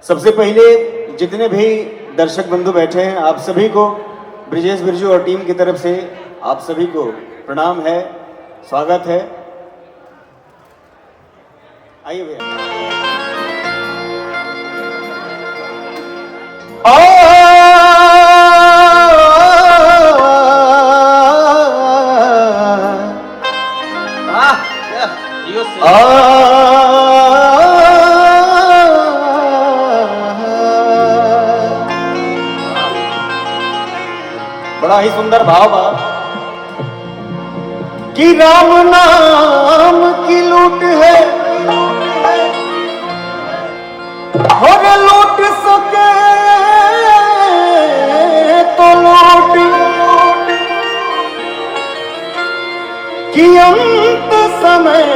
सबसे पहले जितने भी दर्शक बंधु बैठे हैं आप सभी को ब्रिजेश बिरजू और टीम की तरफ से आप सभी को प्रणाम है, स्वागत है। आइए भैया। बड़ा ही सुंदर भाव बा कि राम नाम की लूट है और लूट सके तो लूट कि अंत समय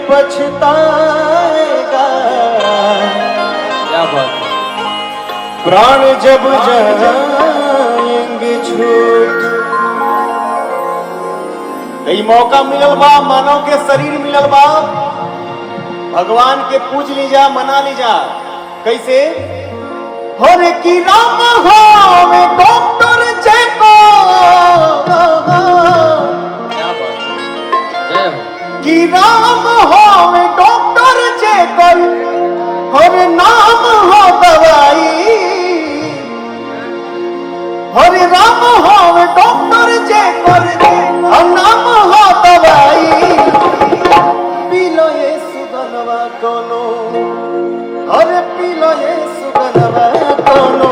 पछताएगा। क्या बात है। प्राण जब जाएंगे छूट, कई मौका मिलल बा, मानव के शरीर मिलल बा, भगवान के पूज लीजा, मना लीजा। कैसे हो रे कि राम हो वे डॉक्टर जय को, कि राम हो वे डॉक्टर जय को, और नाम हो दवाई। हरे राम हो वे डॉक्टर जय कर, और नाम हो दवाई। पी लो ये सुगंधवा कोनो, अरे पी लो ये सुगंधवा कोनो,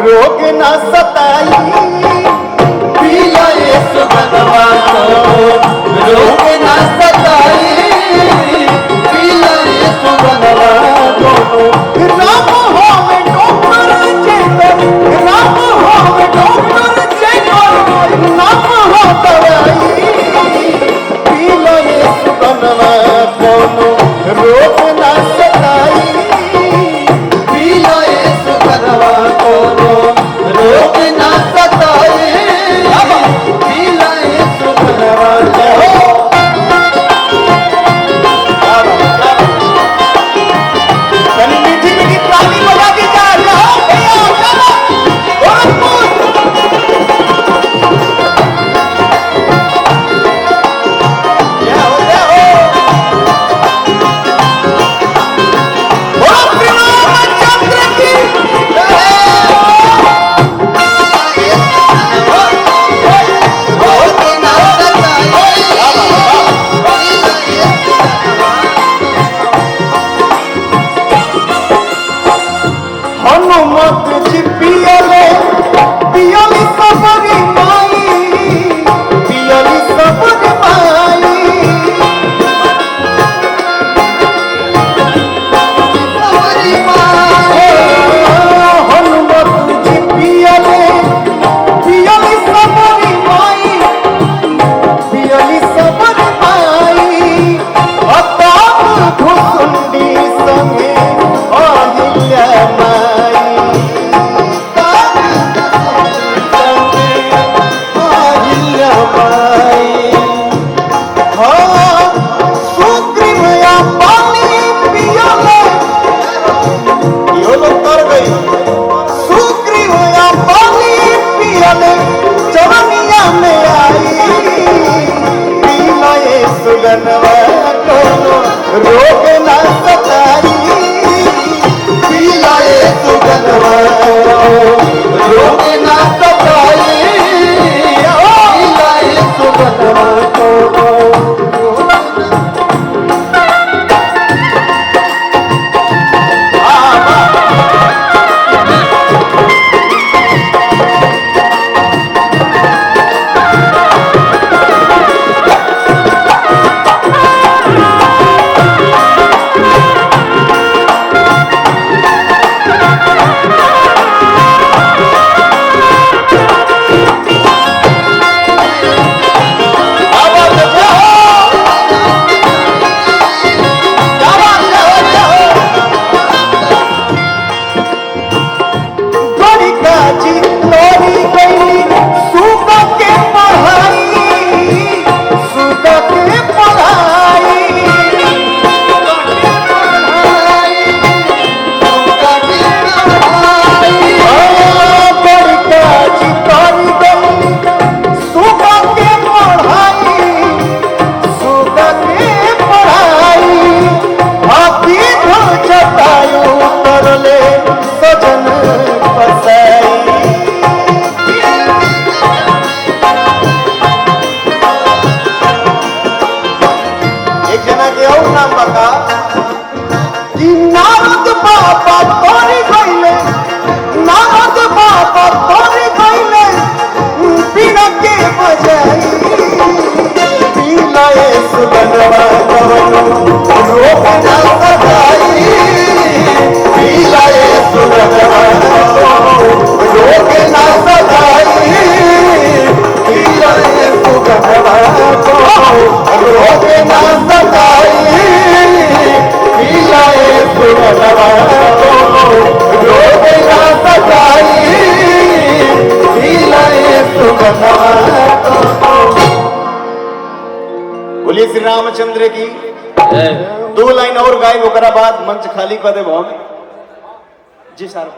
रोग न सताई। पी लो ये सुगंधवा कोनो, रोग न सताई। पी लो ये सुगंधवा कोनो, राम हो वे डॉक्टर जय कर, राम हो वे डॉक्टर जय कर, नाम हो दवाई। पी लो ये सुगंधवा कोनो, रोग न सताई। पी लो ये सुगंधवा कोनो, रोग न सताई। पी लो ये सुगंधवा कोनो। मीठी मीठी ताली बजा के जा रहा हनुमत जी पियले पियली सबरी माई, पियली सबरी माई। हनुमत जी पियले पियली सबरी माई, पियली सबरी माई। अताप घुसुंडी संगे अहिल्या माई। बोलिए श्री रामचंद्र की। दो लाइन और गाय ओकरा बाद मंच खाली कर दे। जी सर।